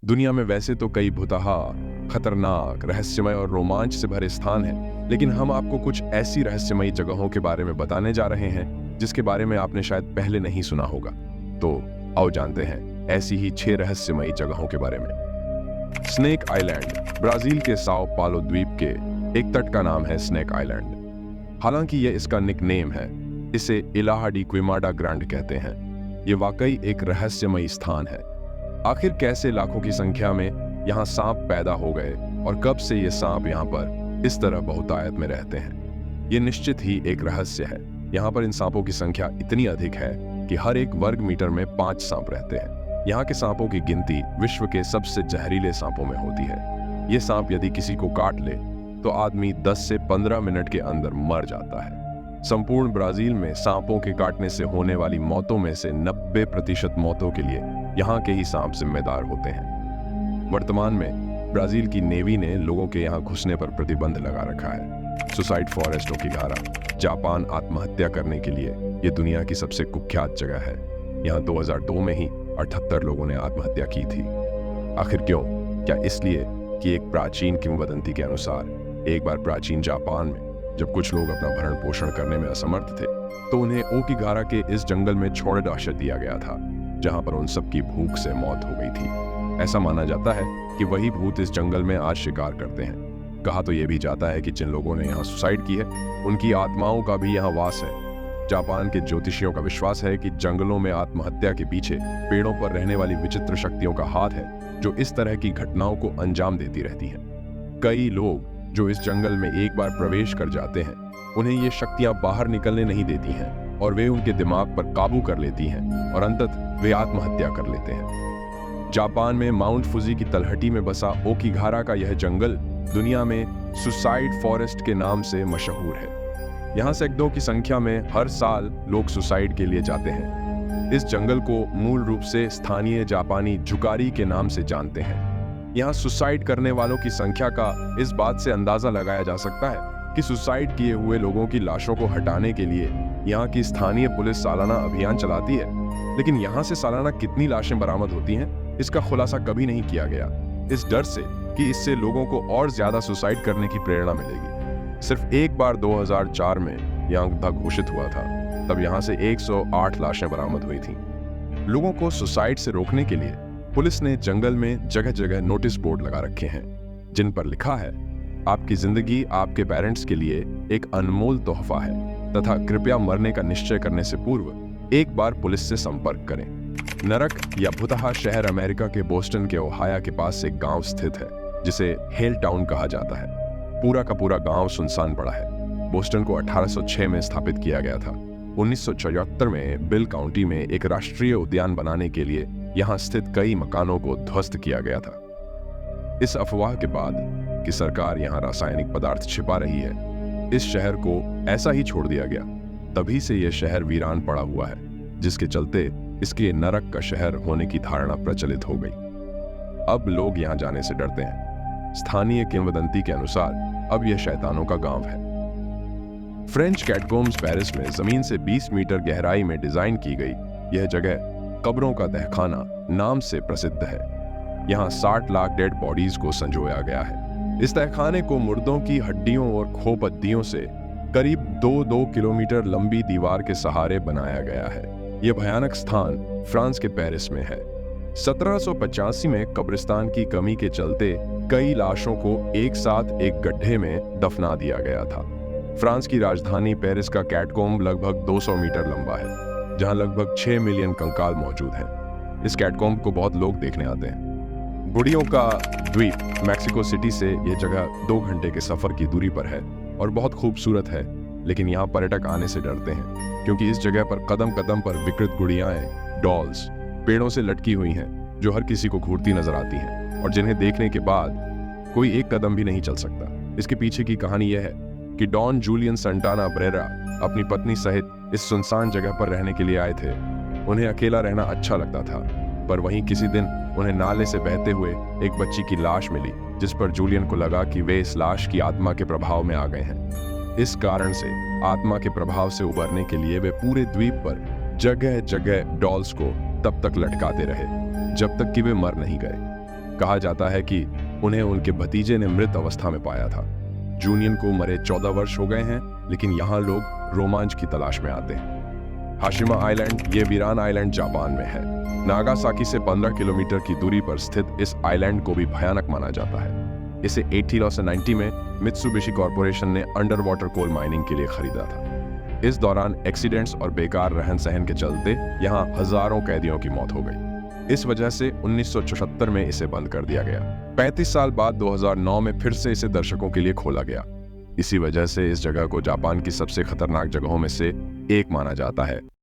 दुनिया में वैसे तो कई भुतहा, खतरनाक, रहस्यमय और रोमांच से भरे स्थान हैं, लेकिन हम आपको कुछ ऐसी रहस्यमयी जगहों के बारे में बताने जा रहे हैं जिसके बारे में आपने शायद पहले नहीं सुना होगा। तो आओ जानते हैं ऐसी ही 6 रहस्यमयी जगहों के बारे में। स्नेक आइलैंड ब्राजील के साओ पालो द्वीप के एक तट का नाम है स्नेक आइलैंड। हालांकि यह इसका निकनेम है, इसे इलाहा डी क्विमाडा ग्रांड कहते हैं। ये वाकई एक रहस्यमयी स्थान है। आखिर कैसे लाखों की संख्या में यहाँ सांप पैदा हो गए और कब से ये सांप यहाँ पर इस तरह बहुतायत में रहते हैं, ये निश्चित ही एक रहस्य है। यहाँ पर इन सांपों की संख्या इतनी अधिक है कि हर एक वर्ग मीटर में 5 सांप रहते हैं। यहाँ के सांपों की गिनती विश्व के सबसे जहरीले सांपों में होती है। ये सांप यदि किसी को काट ले तो आदमी 10 से 15 मिनट के अंदर मर जाता है। संपूर्ण ब्राजील में सांपों के काटने से होने वाली मौतों में से 90% मौतों के लिए यहाँ के ही सांप जिम्मेदार होते हैं। वर्तमान में ब्राजील की नेवी ने लोगों के यहाँ घुसने पर प्रतिबंध लगा रखा है। सुसाइड फॉरेस्ट ओकीघारा, जापान आत्महत्या करने के लिए ये दुनिया की सबसे कुख्यात जगह है। यहाँ 2002 में ही 78 लोगों ने आत्महत्या की थी। आखिर क्यों? क्या इसलिए कि एक प्राचीन किंवदंती के अनुसार एक बार प्राचीन जापान में जब कुछ लोग अपना भरण पोषण करने में असमर्थ थे तो उन्हें ओकीघारा के इस जंगल में छोड़ दिया गया था, जहां पर उन सबकी भूख से मौत हो गई थी। ऐसा माना जाता है कि वही भूत इस जंगल में आज शिकार करते हैं। कहा तो यह भी जाता है कि जिन लोगों ने यहाँ सुसाइड की है उनकी आत्माओं का भी यहाँ वास है। जापान के ज्योतिषियों का विश्वास है कि जंगलों में आत्महत्या के पीछे पेड़ों पर रहने वाली विचित्र शक्तियों का हाथ है, जो इस तरह की घटनाओं को अंजाम देती रहती हैं। कई लोग जो इस जंगल में एक बार प्रवेश कर जाते हैं, उन्हें ये शक्तियां बाहर निकलने नहीं देती हैं और वे उनके दिमाग पर काबू कर लेती हैं और अंततः वे आत्महत्या कर लेते हैं। जापान में माउंट फुजी की तलहटी में बसा ओकीघारा का यह जंगल दुनिया में सुसाइड फॉरेस्ट के नाम से मशहूर है। यहाँ सैकड़ों की संख्या में हर साल लोग सुसाइड के लिए जाते हैं। इस जंगल को मूल रूप से स्थानीय जापानी जुकारी के नाम से जानते हैं। यहाँ सुसाइड करने वालों की संख्या का इस बात से अंदाजा लगाया जा सकता है कि सुसाइड किए हुए लोगों की लाशों को हटाने के लिए यहाँ की स्थानीय पुलिस सालाना अभियान चलाती है, लेकिन यहाँ से सालाना कितनी लाशें बरामद होती हैं, इसका खुलासा कभी नहीं किया गया, इस डर से कि इससे लोगों को और ज्यादा सुसाइड करने की प्रेरणा मिलेगी। सिर्फ एक बार 2004 में यह अंक घोषित हुआ था, तब यहाँ से 108 लाशें बरामद हुई थी। लोगों को सुसाइड से रोकने के लिए पुलिस ने जंगल में जगह जगह नोटिस बोर्ड लगा रखे हैं, जिन पर लिखा है, आपकी जिंदगी आपके पेरेंट्स के लिए एक अनमोल तोहफा है तथा कृपया मरने का निश्चय करने से पूर्व एक बार पुलिस से संपर्क करें। नरक या भुतहा शहर अमेरिका के बोस्टन के ओहाया के पास एक गांव स्थित है जिसे हेल टाउन कहा जाता है। पूरा का पूरा गांव सुनसान पड़ा है। बोस्टन को 1806 में स्थापित किया गया था। 1974 में बिल काउंटी में एक राष्ट्रीय उद्यान बनाने के लिए यहाँ स्थित कई मकानों को ध्वस्त किया गया था। इस अफवाह के बाद कि सरकार यहाँ रासायनिक पदार्थ छिपा रही है, इस शहर को ऐसा ही छोड़ दिया गया। तभी से यह शहर वीरान पड़ा हुआ है, जिसके चलते इसके नरक का शहर होने की धारणा प्रचलित हो गई। अब लोग यहाँ जाने से डरते हैं। स्थानीय किंवदंती के अनुसार अब यह शैतानों का गांव है। फ्रेंच कैटकोम्स पेरिस में जमीन से 20 मीटर गहराई में डिजाइन की गई यह जगह कब्रों का तहखाना नाम से प्रसिद्ध है। यहाँ 60 लाख डेड बॉडीज को संजोया गया है। इस तहखाने को मुर्दों की हड्डियों और खोपत्तियों से करीब 2 किलोमीटर लंबी दीवार के सहारे बनाया गया है। यह भयानक स्थान फ्रांस के पेरिस में है। 1785 में कब्रिस्तान की कमी के चलते कई लाशों को एक साथ एक गड्ढे में दफना दिया गया था। फ्रांस की राजधानी पेरिस का कैटकोम्ब लगभग 200 मीटर लंबा है, जहां लगभग 6 मिलियन कंकाल मौजूद हैं। इस कैटकोम्ब को बहुत लोग देखने आते हैं। गुड़ियों का द्वीप मैक्सिको सिटी से यह जगह 2 घंटे के सफर की दूरी पर है और बहुत खूबसूरत है, लेकिन यहाँ पर्यटक आने से डरते हैं क्योंकि इस जगह पर कदम कदम पर विकृत गुड़ियाएं, डॉल्स पेड़ों से लटकी हुई हैं, जो हर किसी को घूरती नजर आती हैं और जिन्हें देखने के बाद कोई एक कदम भी नहीं चल सकता। इसके पीछे की कहानी यह है कि डॉन जूलियन संटाना ब्रेरा अपनी पत्नी सहित इस सुनसान जगह पर रहने के लिए आए थे। उन्हें अकेला रहना अच्छा लगता था, पर वहीं किसी दिन उन्हें नाले से बहते हुए एक बच्ची की लाश मिली, जिस पर जूलियन को लगा कि वे इस लाश की आत्मा के प्रभाव में आ गए हैं। इस कारण से आत्मा के प्रभाव से उबरने के लिए वे पूरे द्वीप पर जगह जगह डॉल्स को तब तक लटकाते रहे जब तक कि वे मर नहीं गए। कहा जाता है कि उन्हें उनके भतीजे ने मृत अवस्था में पाया था। जूनियन को मरे 14 वर्ष हो गए हैं, लेकिन यहाँ लोग रोमांच की तलाश में आते हैं। हाशिमा आइलैंड, ये वीरान आइलैंड जापान में है। नागासाकी से 15 किलोमीटर की दूरी पर स्थित इस आइलैंड को भी भयानक माना जाता है। इसे 1890 में मित्सुबिशी कॉरपोरेशन ने अंडर वाटर कोल माइनिंग के लिए खरीदा था। इस दौरान एक्सीडेंट्स और बेकार रहन सहन के चलते यहाँ हजारों कैदियों की मौत हो गई। इस वजह से 1976 में इसे बंद कर दिया गया। 35 साल बाद 2009 में फिर से इसे दर्शकों के लिए खोला गया। इसी वजह से इस जगह को जापान की सबसे खतरनाक जगहों में से एक माना जाता है।